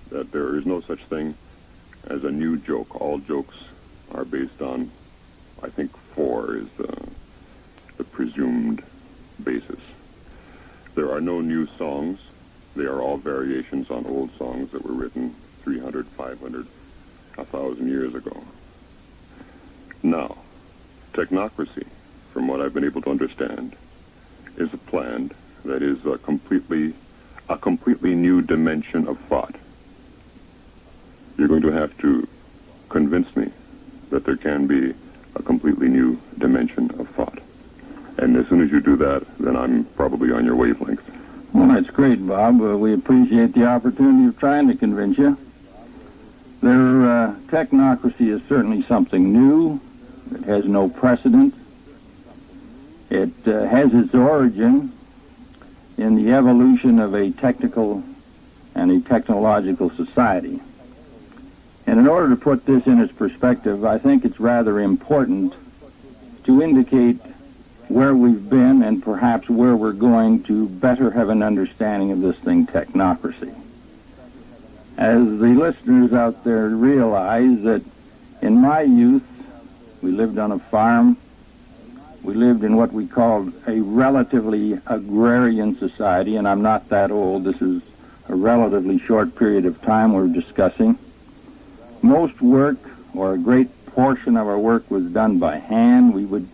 that there is no such thing as a new joke. All jokes are based on, I think, 4 is the presumed basis. There are no new songs. They are all variations on old songs that were written 300, 500, 1,000 years ago. Now, technocracy, from what I've been able to understand, is a plan that is a completely new dimension of thought. You're going to have to convince me that there can be a completely new dimension of thought. And as soon as you do that, then I'm probably on your wavelength. Well, that's great, Bob. We appreciate the opportunity of trying to convince you. Technocracy is certainly something new. It has no precedent. It has its origin in the evolution of a technical and a technological society. And in order to put this in its perspective, I think it's rather important to indicate where we've been and perhaps where we're going to better have an understanding of this thing, technocracy. As the listeners out there realize that in my youth, we lived on a farm. We lived in what we called a relatively agrarian society, and I'm not that old. This is a relatively short period of time we're discussing. Most work, or a great portion of our work, was done by hand. We would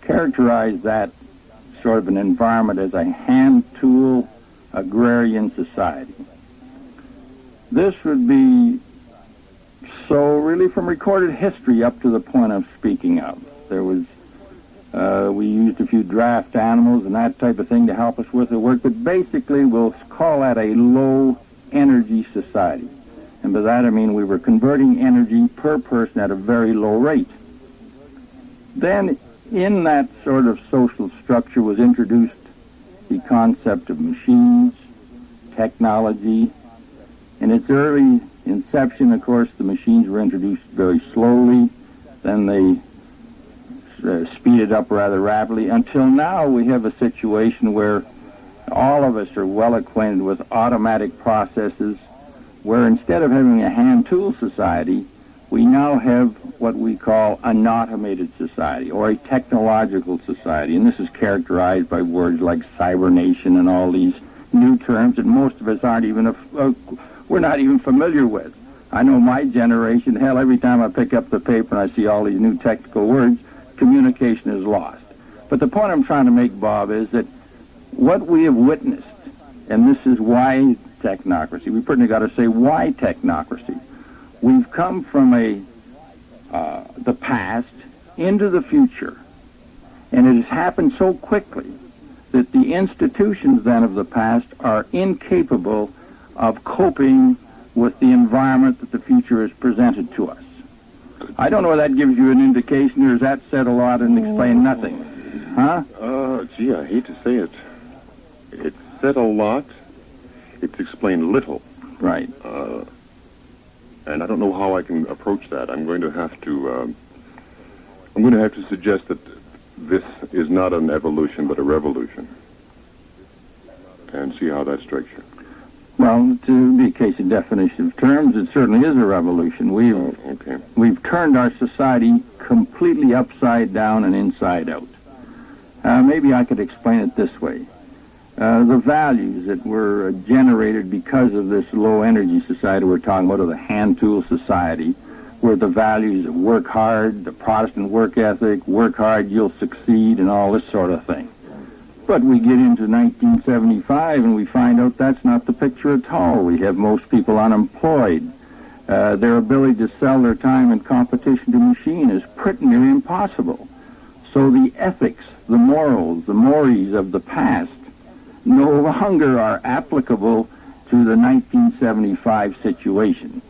characterize that sort of an environment as a hand-tool agrarian society. This would be so really from recorded history up to the point I'm speaking of. There was, we used a few draft animals and that type of thing to help us with the work, but basically we'll call that a low-energy society. And by that I mean we were converting energy per person at a very low rate. Then in that sort of social structure was introduced the concept of machines, technology. In its early inception, of course, the machines were introduced very slowly. Then they speeded up rather rapidly. Until now, we have a situation where all of us are well acquainted with automatic processes, where instead of having a hand-tool society, we now have what we call an automated society, or a technological society. And this is characterized by words like cybernation and all these new terms that most of us aren't even, we're not even familiar with. I know my generation, hell, every time I pick up the paper and I see all these new technical words, communication is lost. But the point I'm trying to make, Bob, is that what we have witnessed, and this is why technocracy, we pretty got to say why technocracy. We've come from the past into the future, and it has happened so quickly that the institutions then of the past are incapable of coping with the environment that the future has presented to us. I don't know if that gives you an indication, or does that said a lot and explain nothing? Huh? Gee, I hate to say it. It said a lot. It's explained little. Right. And I don't know how I can approach that. I'm going to have to suggest that this is not an evolution, but a revolution. And see how that strikes you. Well, to be a case of definition of terms, it certainly is a revolution. We've turned our society completely upside down and inside out. Maybe I could explain it this way. The values that were generated because of this low-energy society we're talking about, or the hand-tool society, were the values of work hard, the Protestant work ethic, work hard, you'll succeed, and all this sort of thing. But we get into 1975 and we find out that's not the picture at all. We have most people unemployed. Their ability to sell their time in competition to machine is pretty near impossible. So the ethics, the morals, the mores of the past no longer are applicable to the 1975 situation.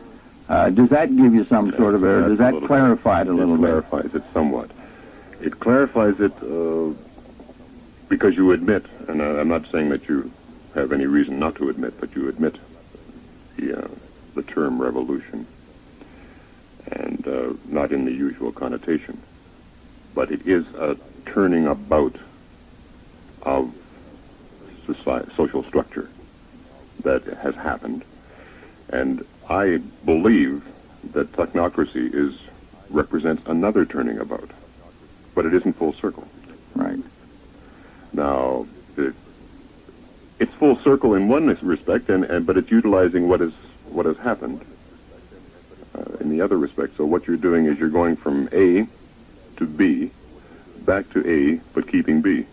Does that give you some sort of error? Does that clarify it a little bit? It clarifies it somewhat. It clarifies it because you admit, and I'm not saying that you have any reason not to admit, but you admit the term revolution, and not in the usual connotation. But it is a turning about of social structure that has happened. And I believe that technocracy represents another turning about, but it isn't full circle. Right. Now, it's full circle in one respect, but it's utilizing what has happened in the other respect. So what you're doing is you're going from A to B, back to A, but keeping B.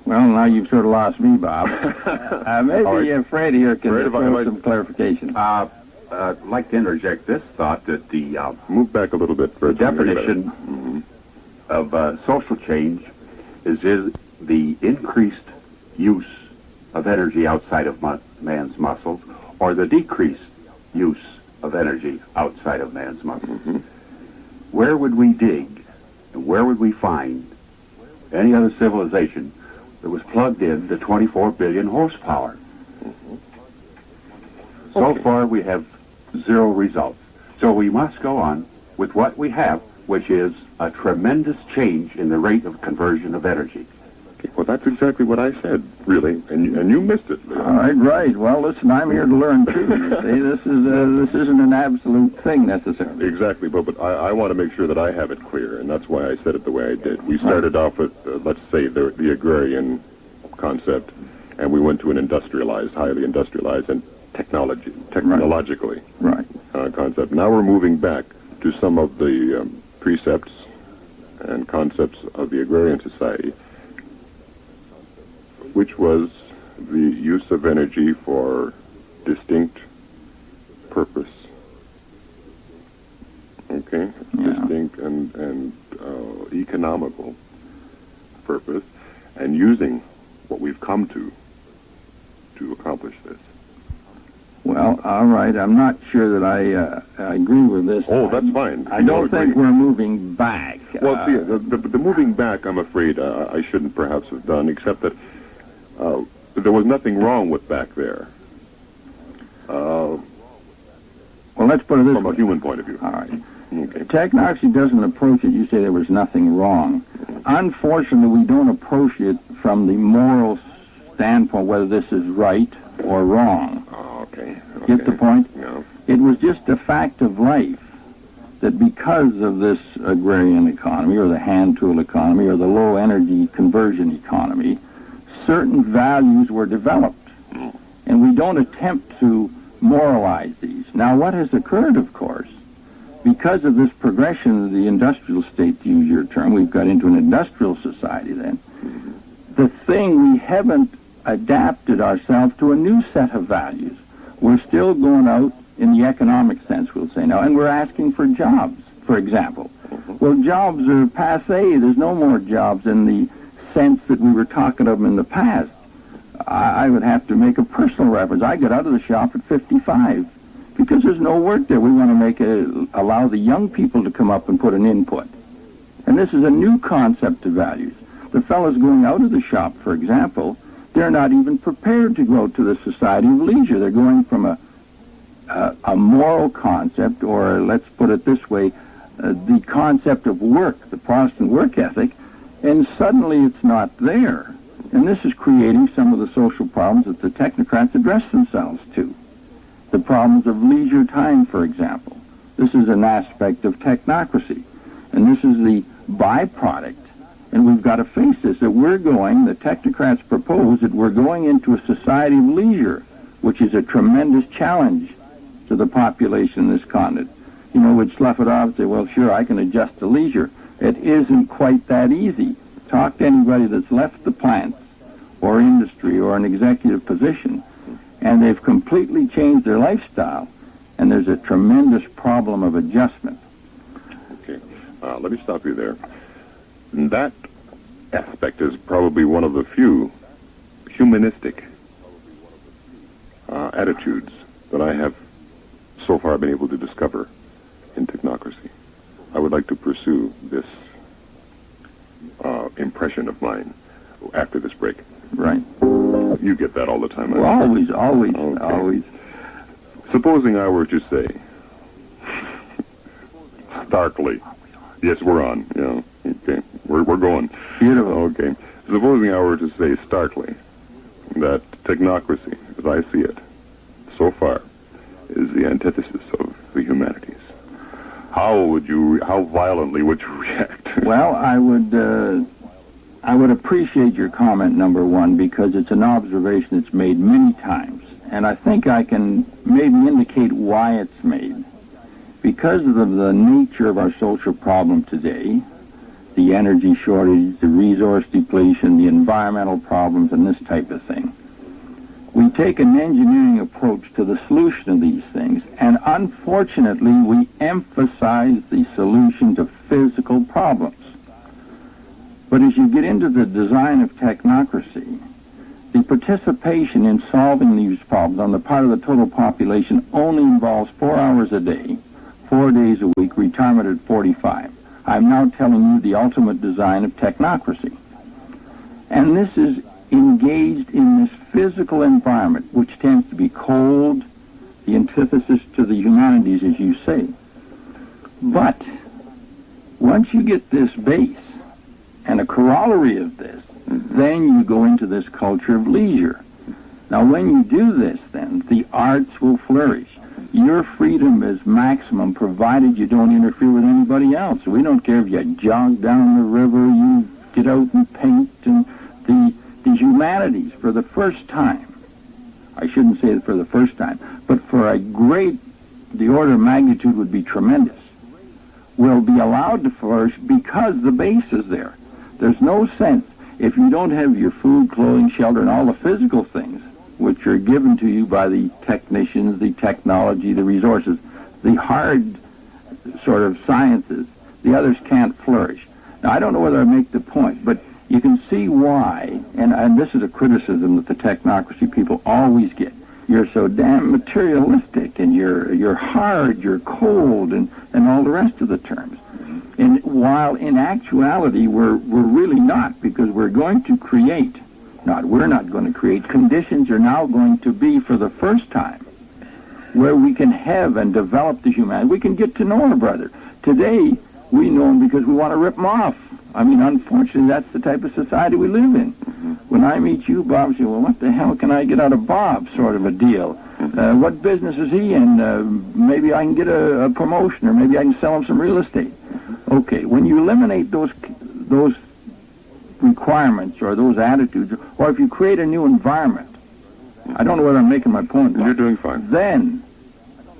Well, now you've sort of lost me, Bob. Maybe right. Fred here can Fred, throw some clarification. I'd like to interject this thought that the Move back a little bit, Fred. definition of social change is the increased use of energy outside of man's muscles, or the decreased use of energy outside of man's muscles. Where would we dig, and where would we find any other civilization that was plugged in to 24 billion horsepower? So far, we have zero results. So we must go on with what we have, which is a tremendous change in the rate of conversion of energy. Okay, well, that's exactly what I said, really, and you missed it. All right. Well, listen, I'm here to learn too. You see, this isn't an absolute thing necessarily. Exactly, but I want to make sure that I have it clear, and that's why I said it the way I did. We started off with, let's say, the agrarian concept, and we went to an industrialized, highly industrialized, and technologically concept. Now we're moving back to some of the precepts and concepts of the agrarian society, which was the use of energy for distinct purpose. Okay? Yeah. Distinct and economical purpose, and using what we've come to accomplish this. Well, all right. I'm not sure that I agree with this. Oh, that's fine. I don't think we're moving back. Well, see, the moving back, I'm afraid, I shouldn't perhaps have done, except that there was nothing wrong with back there. Well, let's put it this From way. a human point of view. All right. Okay. Technocracy doesn't approach it. You say there was nothing wrong. Unfortunately, we don't approach it from the moral standpoint, whether this is right or wrong. Oh, okay. Get the point? No. It was just a fact of life that because of this agrarian economy or the hand tool economy or the low energy conversion economy, certain values were developed. And we don't attempt to moralize these. Now, what has occurred, of course, because of this progression of the industrial state, to use your term, we've got into an industrial society then, the thing we haven't adapted ourselves to a new set of values. We're still going out in the economic sense, we'll say now, and we're asking for jobs, for example. Well, jobs are passé. There's no more jobs in the sense that we were talking of them in the past. I would have to make a personal reference. I got out of the shop at 55 because there's no work there. We want to allow the young people to come up and put an input. And this is a new concept of values. The fellows going out of the shop, for example, they're not even prepared to go to the society of leisure. They're going from a moral concept, or let's put it this way, the concept of work, the Protestant work ethic, and suddenly it's not there. And this is creating some of the social problems that the technocrats address themselves to. The problems of leisure time, for example. This is an aspect of technocracy. And this is the byproduct. And we've got to face this, that the technocrats propose that we're going into a society of leisure, which is a tremendous challenge to the population in this continent. You know, we'd slough it off and say, well, sure, I can adjust to leisure. It isn't quite that easy. Talk to anybody that's left the plants or industry or an executive position, and they've completely changed their lifestyle, and there's a tremendous problem of adjustment. Okay. Let me stop you there. That aspect is probably one of the few humanistic attitudes that I have so far been able to discover in technocracy. I would like to pursue this impression of mine after this break. Right. You get that all the time. Well, Okay. always. Supposing I were to say, starkly, yes, we're on, okay, we're going. Beautiful. Okay. Supposing I were to say starkly that technocracy, as I see it, so far, is the antithesis of the humanities. How violently would you react? Well, I would appreciate your comment, number one, because it's an observation that's made many times. And I think I can maybe indicate why it's made. Because of the nature of our social problem today, the energy shortage, the resource depletion, the environmental problems, and this type of thing, we take an engineering approach to the solution of these things, and unfortunately we emphasize the solution to physical problems. But as you get into the design of technocracy, the participation in solving these problems on the part of the total population only involves 4 hours a day, 4 days a week, retirement at 45. I'm now telling you the ultimate design of technocracy. And this is engaged in this physical environment, which tends to be cold, the antithesis to the humanities, as you say. But once you get this base and a corollary of this, then you go into this culture of leisure. Now, when you do this, then, the arts will flourish. Your freedom is maximum, provided you don't interfere with anybody else. We don't care if you jog down the river, you get out and paint, and the humanities, for the first time, I shouldn't say it for the first time, but for a great, the order of magnitude would be tremendous, will be allowed to flourish because the base is there. There's no sense, if you don't have your food, clothing, shelter, and all the physical things which are given to you by the technicians, the technology, the resources, the hard sort of sciences, the others can't flourish. Now, I don't know whether I make the point, but you can see why, and this is a criticism that the technocracy people always get. You're so damn materialistic, and you're hard, you're cold, and all the rest of the terms. And while in actuality we're really not, because we're going to create, we're not going to create, conditions are now going to be for the first time where we can have and develop the humanity. We can get to know our brother. Today, we know him because we want to rip him off. I mean, unfortunately, that's the type of society we live in. When I meet you, Bob, say, well, what the hell can I get out of Bob, sort of a deal? What business is he in? Maybe I can get a promotion, or maybe I can sell him some real estate. Okay, when you eliminate those requirements or those attitudes, or if you create a new environment, I don't know whether I'm making my point. You're doing fine. Then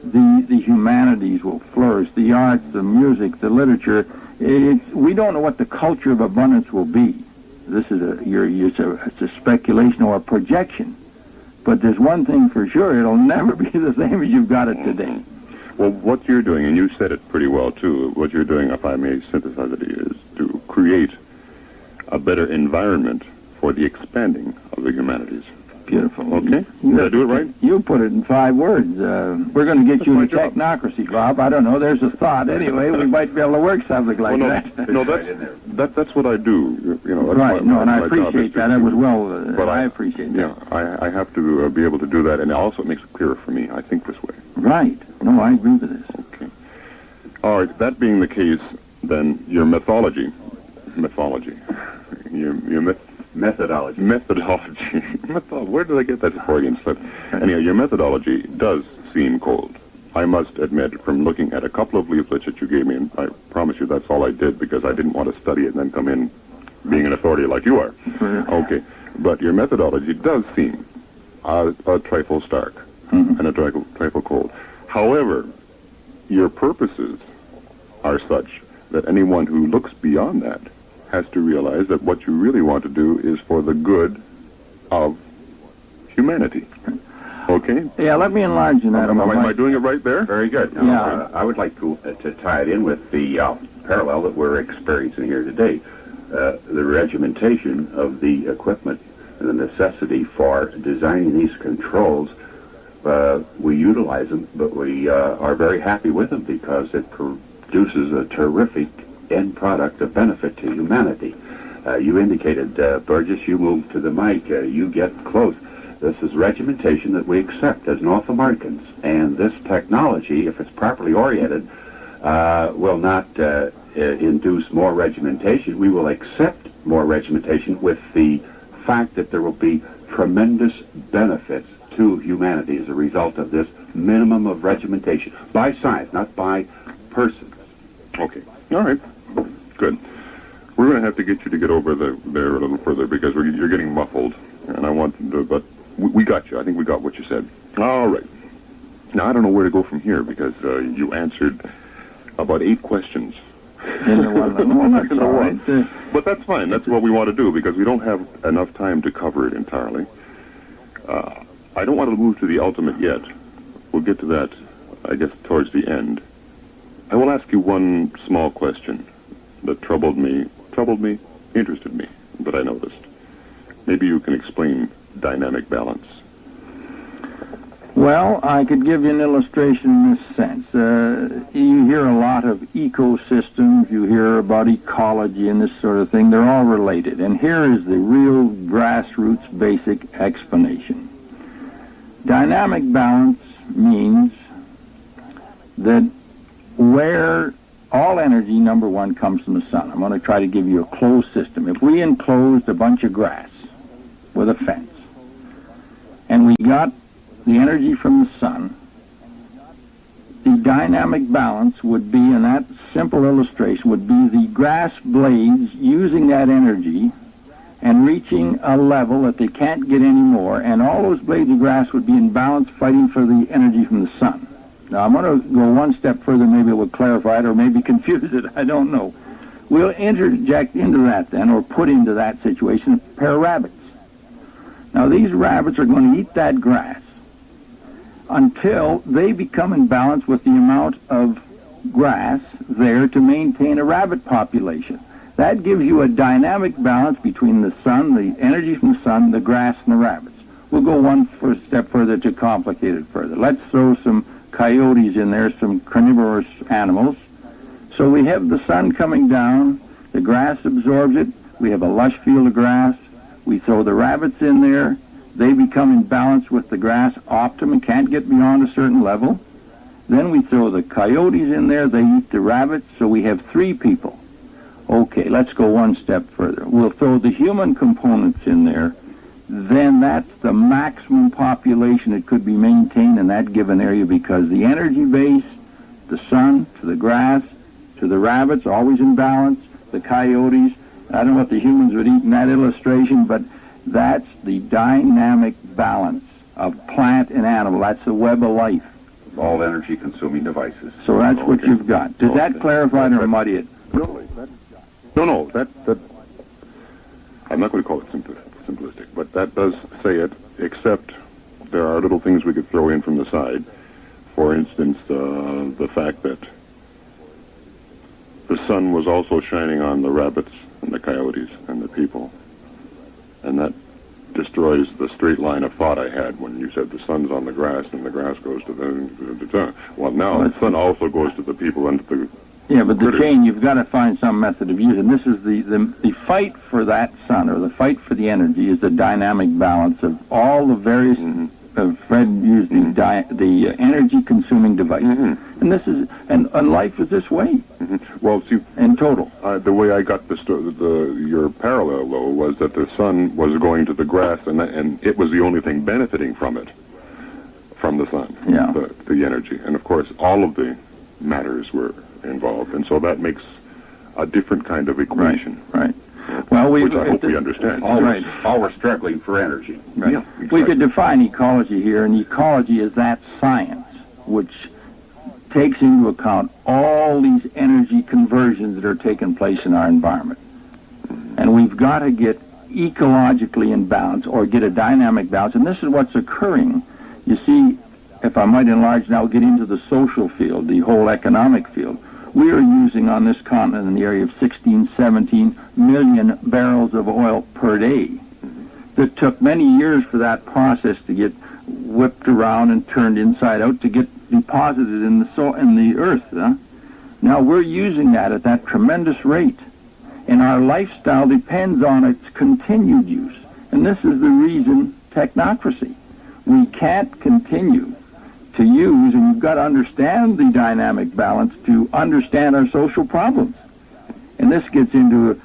the humanities will flourish, the arts, the music, the literature. We don't know what the culture of abundance will be. This is it's a speculation or a projection. But there's one thing for sure, it'll never be the same as you've got it today. Well, what you're doing, and you said it pretty well, too, what you're doing, if I may synthesize it, is to create a better environment for the expanding of the humanities. Beautiful. Okay? Did I do it right? You put it in 5 words. We're going to get you into technocracy, Bob. I don't know. There's a thought. Anyway, we might be able to work something like that. No, that's what I do. You know, that's right. And I appreciate that. It was well. But I appreciate that. Yeah, I have to be able to do that, and also it makes it clearer for me. I think this way. Right. No, I agree with this. Okay. All right. That being the case, then your methodology, Methodology. Where did I get that Freudian slip? Anyhow, your methodology does seem cold. I must admit, from looking at a couple of leaflets that you gave me, and I promise you that's all I did because I didn't want to study it and then come in being an authority like you are. Okay. But your methodology does seem a trifle stark and a trifle cold. However, your purposes are such that anyone who looks beyond that has to realize that what you really want to do is for the good of humanity. Okay? Yeah, let me enlarge on that. Am I doing it right there? Very good. Now, I would like to tie it in with the parallel that we're experiencing here today. The regimentation of the equipment and the necessity for designing these controls, we utilize them, but we are very happy with them because it produces a terrific end product of benefit to humanity. You indicated, Burgess, you moved to the mic, you get close. This is regimentation that we accept as North Americans, and this technology, if it's properly oriented, will not induce more regimentation. We will accept more regimentation with the fact that there will be tremendous benefits to humanity as a result of this minimum of regimentation by science, not by persons. Okay. All right. Good. We're going to have to get you to get over there a little further because you're getting muffled, and I want to, but we got you. I think we got what you said. All right. Now, I don't know where to go from here because you answered about 8 questions. Well, that's all right. But that's fine. That's what we want to do because we don't have enough time to cover it entirely. I don't want to move to the ultimate yet. We'll get to that, I guess, towards the end. I will ask you one small question that troubled me, interested me, but I noticed. Maybe you can explain dynamic balance. Well, I could give you an illustration in this sense. You hear a lot of ecosystems, you hear about ecology and this sort of thing. They're all related. And here is the real grassroots basic explanation. Dynamic balance means that where all energy, number one, comes from the sun. I'm going to try to give you a closed system. If we enclosed a bunch of grass with a fence, and we got the energy from the sun, the dynamic balance would be, in that simple illustration, would be the grass blades using that energy and reaching a level that they can't get any more, and all those blades of grass would be in balance fighting for the energy from the sun. Now, I'm going to go one step further. Maybe it will clarify it or maybe confuse it. I don't know. We'll interject into that then, or put into that situation, a pair of rabbits. Now, these rabbits are going to eat that grass until they become in balance with the amount of grass there to maintain a rabbit population. That gives you a dynamic balance between the sun, the energy from the sun, the grass, and the rabbits. We'll go one step further to complicate it further. Let's throw some coyotes in there, some carnivorous animals. So we have the sun coming down, the grass absorbs it, we have a lush field of grass, we throw the rabbits in there, they become in balance with the grass optimum, can't get beyond a certain level. Then we throw the coyotes in there, they eat the rabbits, so we have 3 people. Okay, let's go one step further. We'll throw the human components in there, then that's the maximum population that could be maintained in that given area because the energy base, the sun to the grass, to the rabbits, always in balance, the coyotes, I don't know what the humans would eat in that illustration, but that's the dynamic balance of plant and animal. That's the web of life. All energy-consuming devices. So that's what you've got. Does that clarify it or muddy it? No, that I'm not going to call it simplistic, but that does say it, except there are little things we could throw in from the side. For instance, the fact that the sun was also shining on the rabbits and the coyotes and the people. And that destroys the straight line of thought I had when you said the sun's on the grass and the grass goes to the well, now the sun also goes to the people and to the yeah, but critters. The chain, you've got to find some method of using. This is the fight for that sun, or the fight for the energy, is the dynamic balance of all the various, Fred used the energy-consuming devices. And this is, and life is this way. Well, see, in total. The way I got your parallel, though, was that the sun was going to the grass, and it was the only thing benefiting from it, from the sun, yeah. the energy. And, of course, all of the matters were involved, and so that makes a different kind of equation. Right. Well, which I hope we understand. All we're struggling for energy. Right. Yeah, exactly. We could define ecology here, and ecology is that science which takes into account all these energy conversions that are taking place in our environment. And we've got to get ecologically in balance, or get a dynamic balance, and this is what's occurring. You see, if I might enlarge now, get into the social field, the whole economic field. We are using on this continent in the area of 16, 17 million barrels of oil per day. It took many years for that process to get whipped around and turned inside out to get deposited in the earth. Now we're using that at that tremendous rate, and our lifestyle depends on its continued use. And this is the reason technocracy. We can't continue to use, and you've got to understand the dynamic balance to understand our social problems. And this gets into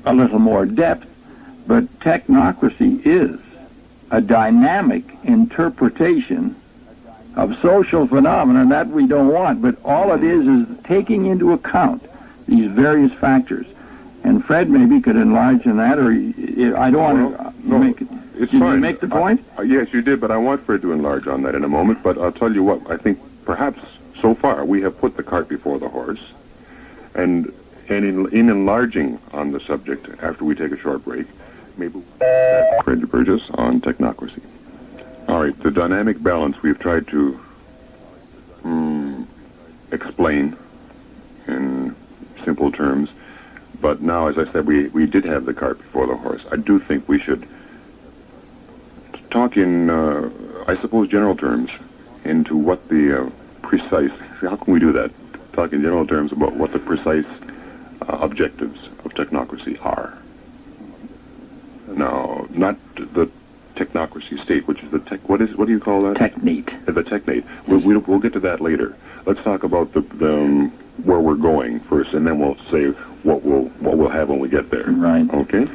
a little more depth, but technocracy is a dynamic interpretation of social phenomena that we don't want, but all it is taking into account these various factors. And Fred maybe could enlarge on that, or I don't want to make it. It's Did fine. you make the point? Yes, you did, but I want Fred to enlarge on that in a moment. But I'll tell you what, I think perhaps so far we have put the cart before the horse. And in enlarging on the subject, after we take a short break, maybe Fred Burgess on Technocracy. All right, the dynamic balance we've tried to explain in simple terms. But now, as I said, we did have the cart before the horse. I do think we should talk in, I suppose, general terms into what the precise... How can we do that? Talk in general terms about what the precise objectives of technocracy are. Now, not the technocracy state, which is the tech... What do you call that? Technate. The technate. We'll get to that later. Let's talk about the where we're going first, and then we'll say what we'll have when we get there. Right. Okay?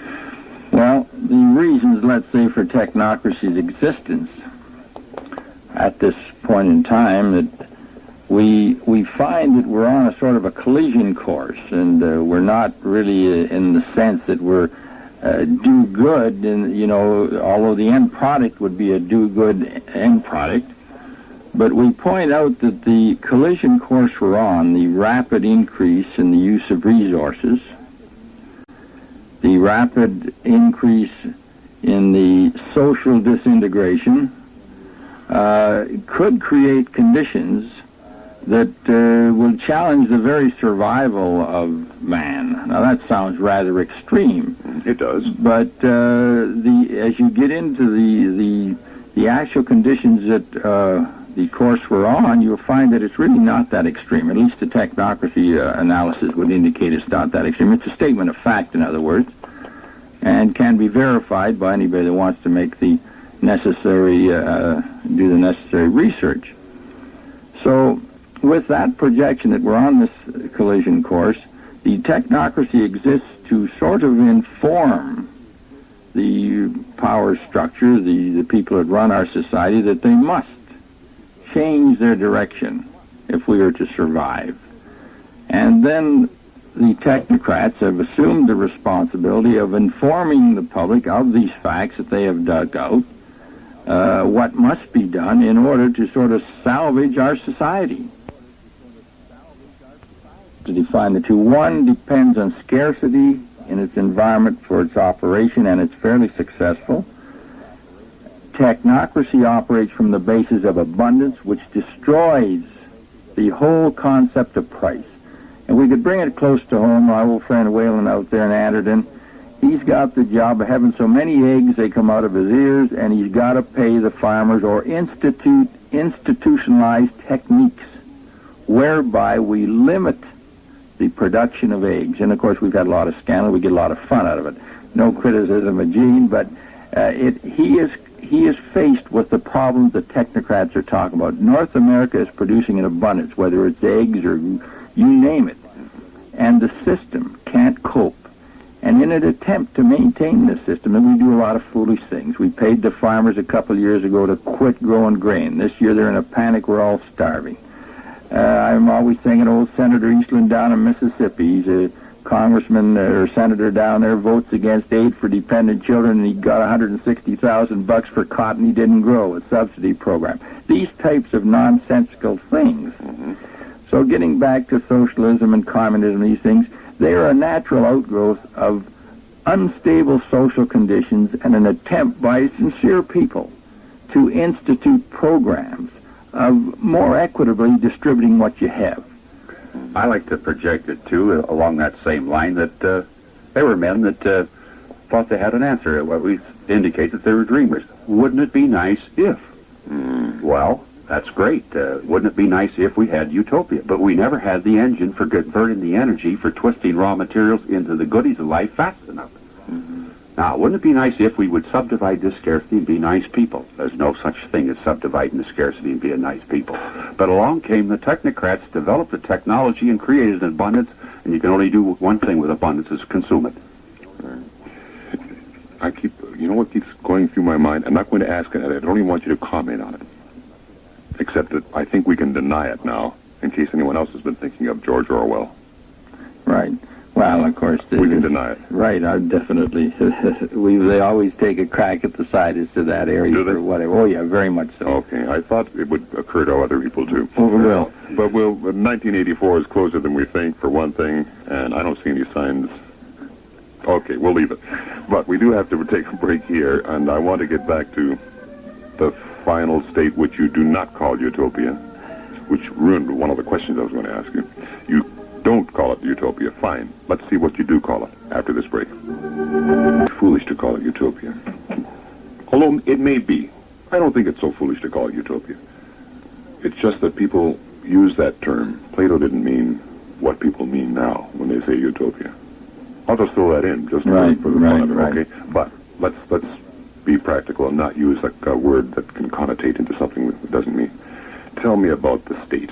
Well, the reasons, let's say, for technocracy's existence at this point in time, that we find that we're on a sort of a collision course, and we're not really in the sense that we're do good, and although the end product would be a do good end product. But we point out that the collision course we're on, the rapid increase in the use of resources, the rapid increase in the social disintegration, could create conditions that will challenge the very survival of man. Now that sounds rather extreme. It does. But as you get into the actual conditions that the course we're on, you'll find that it's really not that extreme. At least the technocracy analysis would indicate it's not that extreme. It's a statement of fact, in other words, and can be verified by anybody that wants to make the necessary, do the necessary research. So, with that projection that we're on this collision course, the technocracy exists to sort of inform the power structure, the people that run our society, that they must change their direction if we are to survive. And then the technocrats have assumed the responsibility of informing the public of these facts that they have dug out, what must be done in order to sort of salvage our society. To define the two, one depends on scarcity in its environment for its operation, and it's fairly successful. Technocracy operates from the basis of abundance, which destroys the whole concept of price. And we could bring it close to home. My old friend Whalen out there in Anderton, he's got the job of having so many eggs they come out of his ears, and he's got to pay the farmers or institutionalized techniques whereby we limit the production of eggs. And of course we've had a lot of scandal. We get a lot of fun out of it. No criticism of Gene, but he is faced with the problems that technocrats are talking about. North America is producing in abundance, whether it's eggs or you name it. And the system can't cope. And in an attempt to maintain this system, and we do a lot of foolish things. We paid the farmers a couple of years ago to quit growing grain. This year they're in a panic. We're all starving. I'm always thinking old Senator Eastland down in Mississippi. He's a congressman or senator down there, votes against aid for dependent children, and he got $160,000 for cotton he didn't grow, a subsidy program. These types of nonsensical things. Mm-hmm. So getting back to socialism and communism, these things, they are a natural outgrowth of unstable social conditions and an attempt by sincere people to institute programs of more equitably distributing what you have. I like to project it, too, along that same line, that there were men that thought they had an answer. What we indicate that they were dreamers. Wouldn't it be nice if? Well, that's great. Wouldn't it be nice if we had utopia? But we never had the engine for converting the energy for twisting raw materials into the goodies of life fast enough. Now, wouldn't it be nice if we would subdivide this scarcity and be nice people? There's no such thing as subdividing the scarcity and being nice people. But along came the technocrats, developed the technology, and created an abundance, and you can only do one thing with abundance, is consume it. you know what keeps going through my mind? I'm not going to ask it. I don't even want you to comment on it. Except that I think we can deny it now, in case anyone else has been thinking of George Orwell. Right. Well, of course, We can deny it. right. I definitely. They always take a crack at the side as to that area Do they? or whatever. Oh yeah, very much so. Okay, I thought it would occur to other people too. Oh, it will. But 1984 is closer than we think, for one thing, and I don't see any signs. Okay, we'll leave it. But we do have to take a break here, and I want to get back to the final state, which you do not call utopia, which ruined one of the questions I was going to ask you. You don't call it utopia. Fine. Let's see what you do call it after this break. It's foolish to call it utopia. Although it may be. I don't think it's so foolish to call it utopia. It's just that people use that term. Plato didn't mean what people mean now when they say utopia. I'll just throw that in, just Right, for the fun of it, right. okay? But let's be practical and not use a word that can connotate into something that it doesn't mean. Tell me about the state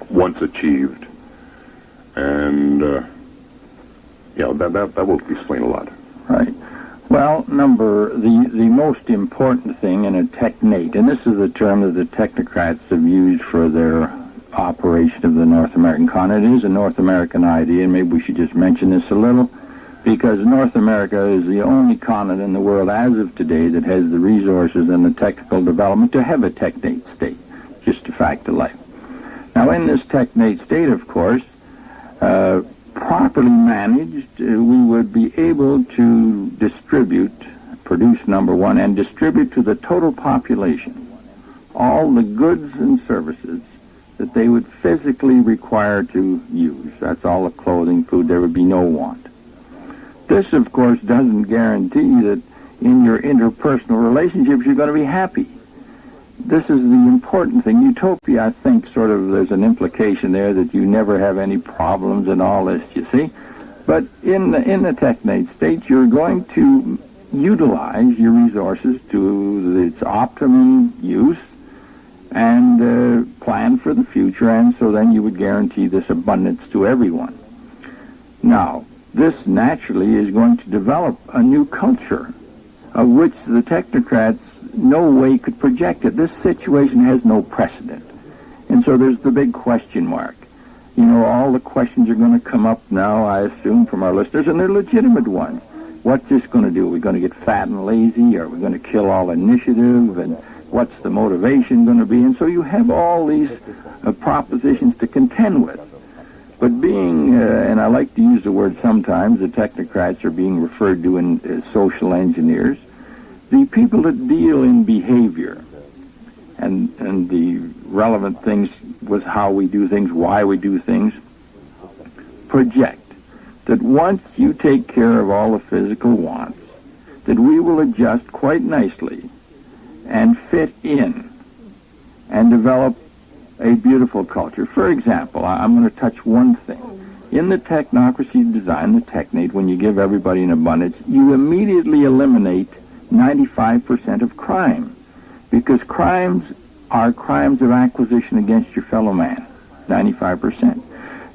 once achieved, and that will explain a lot. Right. Well, the most important thing in a technate, and this is a term that the technocrats have used for their operation of the North American continent. It is a North American idea, and maybe we should just mention this a little, because North America is the only continent in the world as of today that has the resources and the technical development to have a technate state. Just a fact of life. Now, in this technate state, of course, properly managed, we would be able to produce number one, and distribute to the total population all the goods and services that they would physically require to use. That's all the clothing, food. There would be no want. This, of course, doesn't guarantee that in your interpersonal relationships you're going to be happy. This is the important thing. Utopia, I think, there's an implication there that you never have any problems and all this, you see. But in the technate state, you're going to utilize your resources to its optimum use and plan for the future, and so then you would guarantee this abundance to everyone. Now, this naturally is going to develop a new culture of which the technocrats no way could project it. This situation has no precedent. And so there's the big question mark. You know, all the questions are going to come up now, I assume, from our listeners, and they're legitimate ones. What's this going to do? Are we going to get fat and lazy? Are we going to kill all initiative? And what's the motivation going to be? And so you have all these propositions to contend with. But being, and I like to use the word sometimes, the technocrats are being referred to in social engineers, the people that deal in behavior and the relevant things with how we do things, why we do things, project that once you take care of all the physical wants, that we will adjust quite nicely and fit in and develop a beautiful culture. For example, I'm going to touch one thing. In the technocracy design, the technate, when you give everybody an abundance, you immediately eliminate 95% of crime, because crimes are crimes of acquisition against your fellow man, 95%.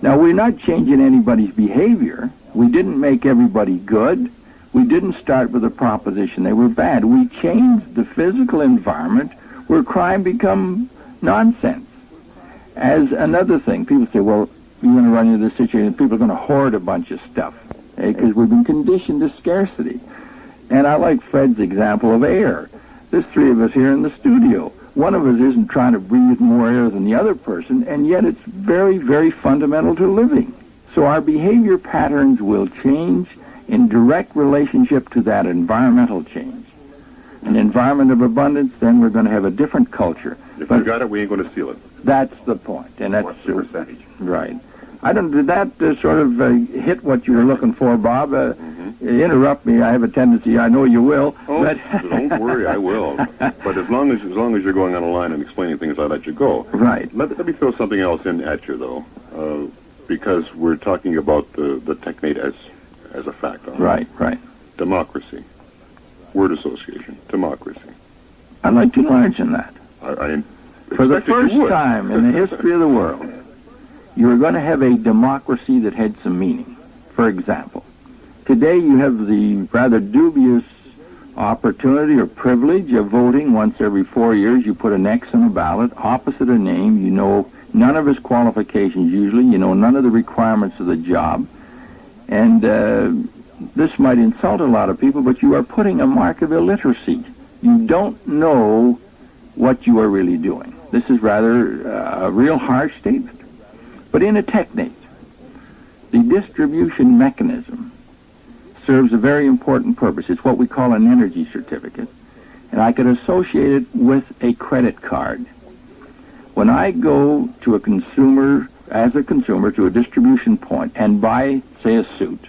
Now, we're not changing anybody's behavior. We didn't make everybody good. We didn't start with a proposition they were bad. We changed the physical environment where crime become nonsense. As another thing, people say, well, you're going to run into this situation, people are going to hoard a bunch of stuff, because we've been conditioned to scarcity. And I like Fred's example of air. There's three of us here in the studio. One of us isn't trying to breathe more air than the other person, and yet it's very, very fundamental to living. So our behavior patterns will change in direct relationship to that environmental change. An environment of abundance, then we're going to have a different culture. If we got it, we ain't going to steal it. That's the point, and that's What's the percentage? Right. Did that hit what you were looking for, Bob? Interrupt me. I have a tendency. I know you will. Oh, but don't worry, I will. But as long as you're going on a line and explaining things, I'll let you go. Right. Let me throw something else in at you, though, because we're talking about the technate as a fact. Right. Democracy. Word association. Democracy. I'd like to mention that. I For the expected first you would. time in the history of the world, you're going to have a democracy that had some meaning. For example, Today you have the rather dubious opportunity or privilege of voting once every 4 years. You put an X on a ballot opposite a name. You know none of his qualifications usually. You know none of the requirements of the job. And this might insult a lot of people, but you are putting a mark of illiteracy. You don't know what you are really doing. This is rather a real harsh statement. But in a technate, the distribution mechanism serves a very important purpose. It's what we call an energy certificate. And I could associate it with a credit card. When I go to a consumer, as a consumer, to a distribution point and buy, say, a suit,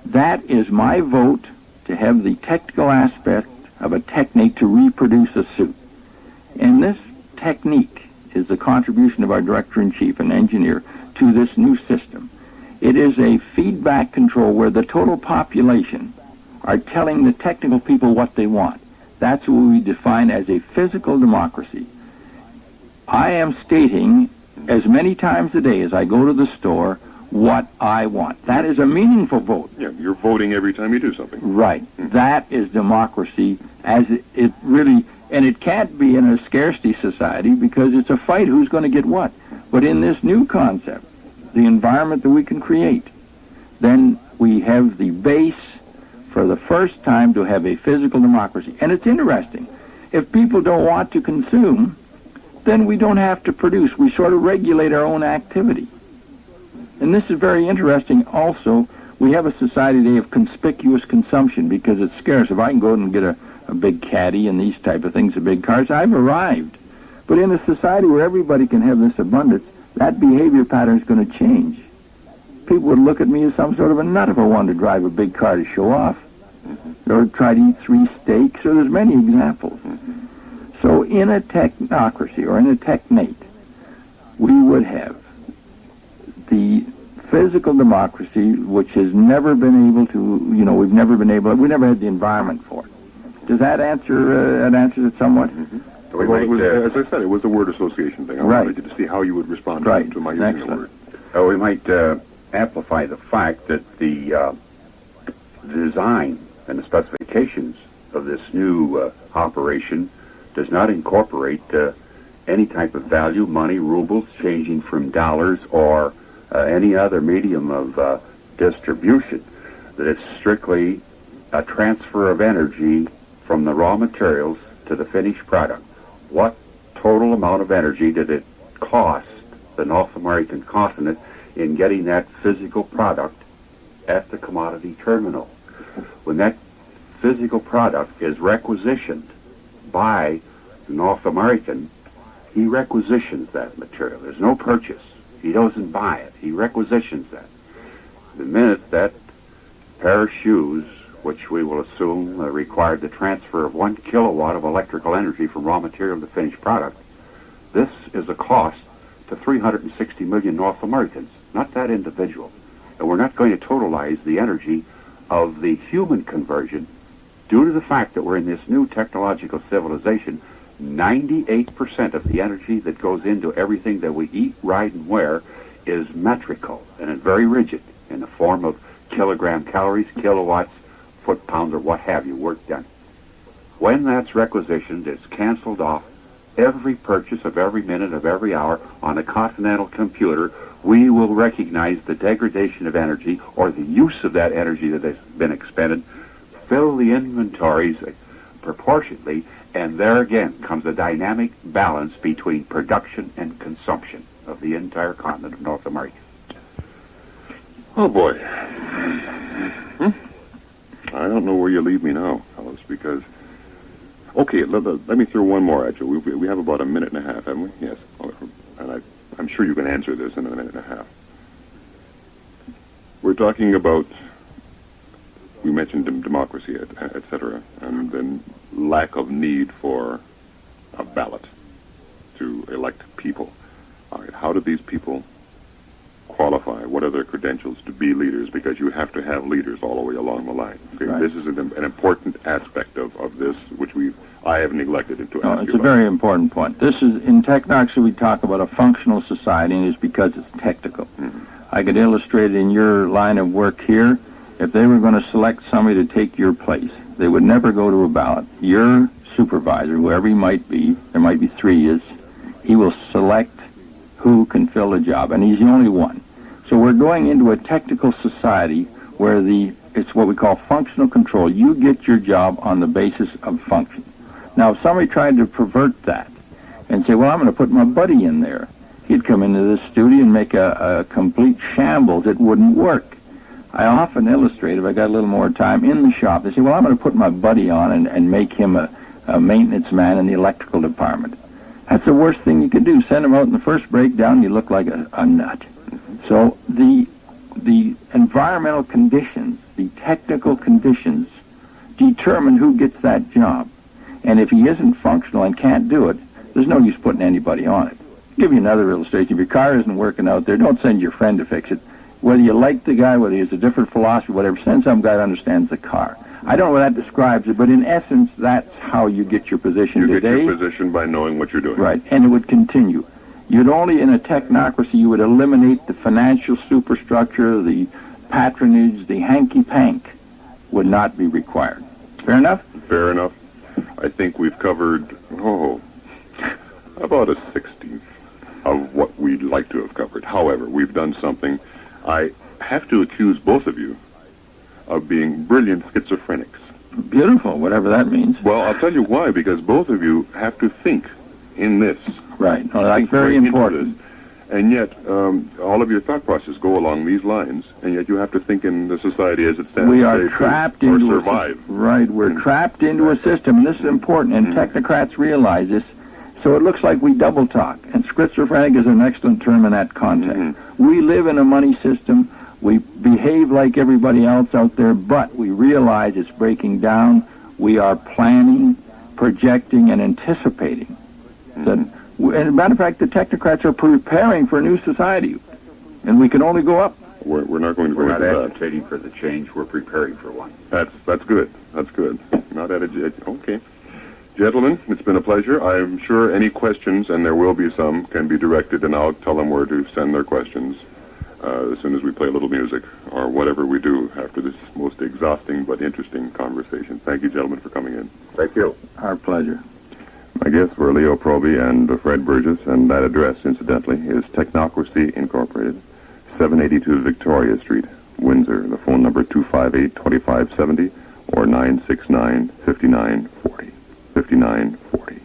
that is my vote to have the technical aspect of a technate to reproduce a suit. And this technique is the contribution of our director-in-chief and engineer to this new system. It is a feedback control where the total population are telling the technical people what they want. That's what we define as a physical democracy. I am stating as many times a day as I go to the store what I want. That is a meaningful vote. Yeah, you're voting every time you do something. Right. That is democracy as it really, and it can't be in a scarcity society because it's a fight who's going to get what. But in this new concept, the environment that we can create, then we have the base for the first time to have a physical democracy. And it's interesting. If people don't want to consume, then we don't have to produce. We sort of regulate our own activity. And this is very interesting also. We have a society today of conspicuous consumption because it's scarce. If I can go and get a big caddy and these type of things, the big cars, I've arrived. But in a society where everybody can have this abundance, that behavior pattern is going to change. People would look at me as some sort of a nut if I wanted to drive a big car to show off, or try to eat 3 steaks, or there's many examples. So in a technocracy, or in a technate, we would have the physical democracy, which has never been able to, we've never had the environment for it. Does that answer, that answers it somewhat? Well, it was, as I said, it was a word association thing. I wanted to see how you would respond to my using the word. We might amplify the fact that the design and the specifications of this new operation does not incorporate any type of value, money, rubles, changing from dollars or any other medium of distribution. That it's strictly a transfer of energy from the raw materials to the finished product. What total amount of energy did it cost the North American continent in getting that physical product at the commodity terminal? When that physical product is requisitioned by the North American, he requisitions that material. There's no purchase. He doesn't buy it. He requisitions that. The minute that pair of shoes, which we will assume required the transfer of 1 kilowatt of electrical energy from raw material to finished product, this is a cost to 360 million North Americans, not that individual. And we're not going to totalize the energy of the human conversion due to the fact that we're in this new technological civilization. 98% of the energy that goes into everything that we eat, ride, and wear is metrical, and it's very rigid in the form of kilogram calories, kilowatts, foot-pounds, or what have you, work done. When that's requisitioned, it's canceled off every purchase of every minute of every hour on a continental computer. We will recognize the degradation of energy or the use of that energy that has been expended, fill the inventories proportionately, and there again comes a dynamic balance between production and consumption of the entire continent of North America. Oh, boy. I don't know where you leave me now, fellas, because... Okay, let me throw one more at you. We have about a minute and a half, haven't we? Yes. And I'm sure you can answer this in a minute and a half. We're talking about... We mentioned democracy, et cetera, and then lack of need for a ballot to elect people. All right, how do these people qualify? What are their credentials to be leaders? Because you have to have leaders all the way along the line. Okay? Right. This is an important aspect of this, which I have neglected to ask It's you a very important point. This is, in Technocracy, we talk about a functional society, and it's because it's technical. I could illustrate it in your line of work here. if they were going to select somebody to take your place, they would never go to a ballot. Your supervisor, whoever he might be, there might be three, he will select who can fill the job, and he's the only one. So we're going into a technical society where it's what we call functional control. You get your job on the basis of function. Now, if somebody tried to pervert that and say, well, I'm going to put my buddy in there, he'd come into this studio and make a complete shambles. It wouldn't work. I often illustrate, if I got a little more time, in the shop. They say, well, I'm going to put my buddy on and make him a maintenance man in the electrical department. That's the worst thing you could do. Send him out in the first breakdown, you look like a nut. So the environmental conditions, the technical conditions, determine who gets that job. And if he isn't functional and can't do it, there's no use putting anybody on it. I'll give you another illustration. If your car isn't working out there, don't send your friend to fix it. Whether you like the guy, whether he has a different philosophy, whatever, send some guy that understands the car. I don't know what that describes it, but in essence, that's how you get your position today. You get your position by knowing what you're doing. Right, and it would continue. You'd only, in a technocracy, you would eliminate the financial superstructure, the patronage, the hanky-pank would not be required. Fair enough? Fair enough. I think we've covered, about a 16th of what we'd like to have covered. However, we've done something. I have to accuse both of you of being brilliant schizophrenics. Beautiful, whatever that means. Well, I'll tell you why, because both of you have to think in this. Right. No, that's very important. And yet, all of your thought processes go along these lines, and yet you have to think in the society as it stands. We are trapped into survive. Right, we're trapped into a system, and this is important, and technocrats realize this, so it looks like we double talk, and schizophrenic is an excellent term in that context. We live in a money system, we behave like everybody else out there, but we realize it's breaking down. We are planning, projecting, and anticipating. And as a matter of fact, the technocrats are preparing for a new society, and we can only go up. We're not going to go We're into not that. agitating for the change. We're preparing for one. That's good. That's good. Not okay. Gentlemen, it's been a pleasure. I'm sure any questions, and there will be some, can be directed, and I'll tell them where to send their questions as soon as we play a little music or whatever we do after this most exhausting but interesting conversation. Thank you, gentlemen, for coming in. Thank you. Our pleasure. My guests were Leo Proby and Fred Burgess, and that address, incidentally, is Technocracy Incorporated, 782 Victoria Street, Windsor. The phone number 258-2570 or 969-5940. 5940.